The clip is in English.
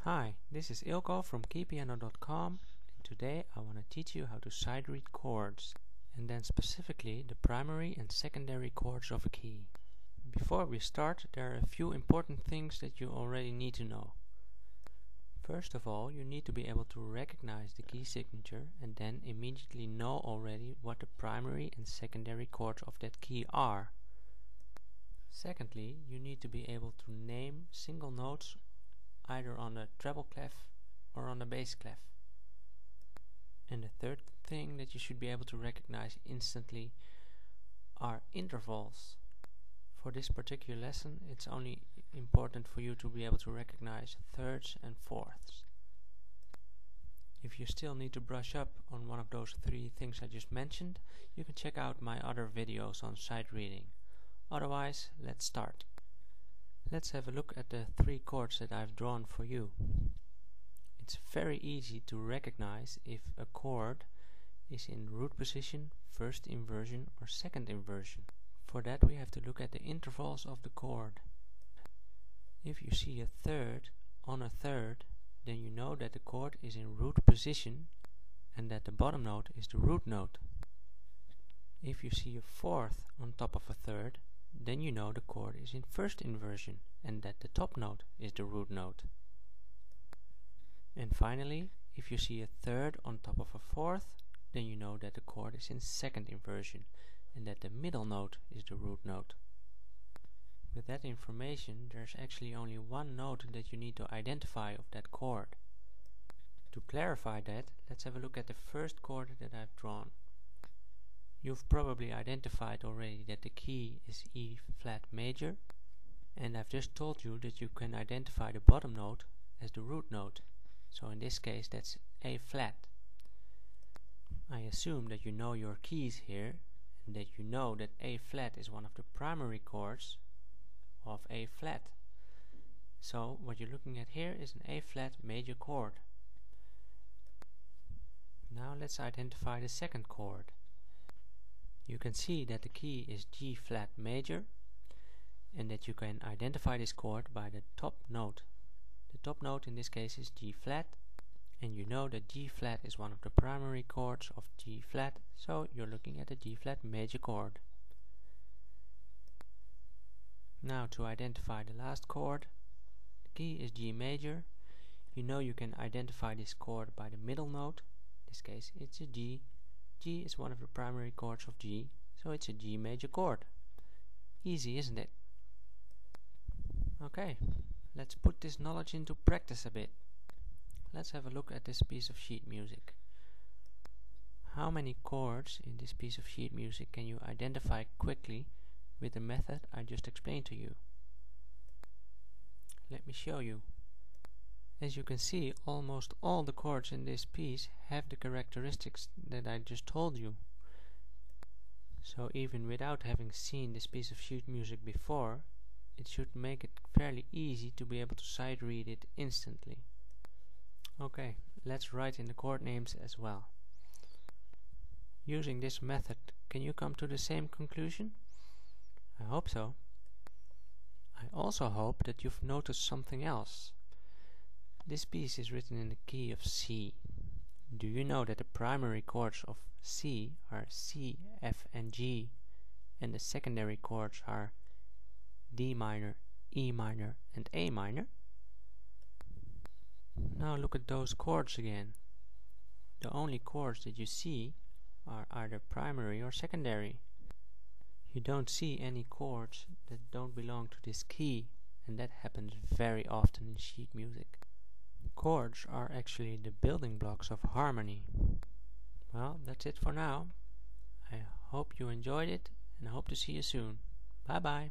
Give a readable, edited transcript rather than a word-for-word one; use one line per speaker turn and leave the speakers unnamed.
Hi, this is Ilko from keypiano.com, and today I want to teach you how to sight read chords, and then specifically the primary and secondary chords of a key. Before we start, there are a few important things that you already need to know. First of all, you need to be able to recognize the key signature and then immediately know already what the primary and secondary chords of that key are. Secondly, you need to be able to name single notes either on the treble clef or on the bass clef. And the third thing that you should be able to recognize instantly are intervals. For this particular lesson, it's only important for you to be able to recognize thirds and fourths. If you still need to brush up on one of those three things I just mentioned, you can check out my other videos on sight reading. Otherwise, let's start. Let's have a look at the three chords that I've drawn for you. It's very easy to recognize if a chord is in root position, first inversion or second inversion. For that we have to look at the intervals of the chord. If you see a third on a third, then you know that the chord is in root position and that the bottom note is the root note. If you see a fourth on top of a third, then you know the chord is in first inversion and that the top note is the root note. And finally, if you see a third on top of a fourth, then you know that the chord is in second inversion and that the middle note is the root note. With that information, there's actually only one note that you need to identify of that chord. To clarify that, let's have a look at the first chord that I've drawn. You've probably identified already that the key is E flat major, and I've just told you that you can identify the bottom note as the root note. So in this case that's A flat. I assume that you know your keys here and that you know that A flat is one of the primary chords of A flat. So what you're looking at here is an A flat major chord. Now let's identify the second chord. You can see that the key is G flat major and that you can identify this chord by the top note. The top note in this case is G flat, and you know that G flat is one of the primary chords of G flat, so you're looking at the G flat major chord. Now to identify the last chord, the key is G major. You know you can identify this chord by the middle note. In this case it's a G. G is one of the primary chords of G, so it's a G major chord. Easy, isn't it? Okay, let's put this knowledge into practice a bit. Let's have a look at this piece of sheet music. How many chords in this piece of sheet music can you identify quickly with the method I just explained to you? Let me show you. As you can see, almost all the chords in this piece have the characteristics that I just told you. So even without having seen this piece of sheet music before, it should make it fairly easy to be able to sight read it instantly. Okay, let's write in the chord names as well. Using this method, can you come to the same conclusion? I hope so. I also hope that you've noticed something else. This piece is written in the key of C. Do you know that the primary chords of C are C, F and G, and the secondary chords are D minor, E minor and A minor? Now look at those chords again. The only chords that you see are either primary or secondary. You don't see any chords that don't belong to this key, and that happens very often in sheet music. Chords are actually the building blocks of harmony. Well, that's it for now. I hope you enjoyed it and I hope to see you soon. Bye bye.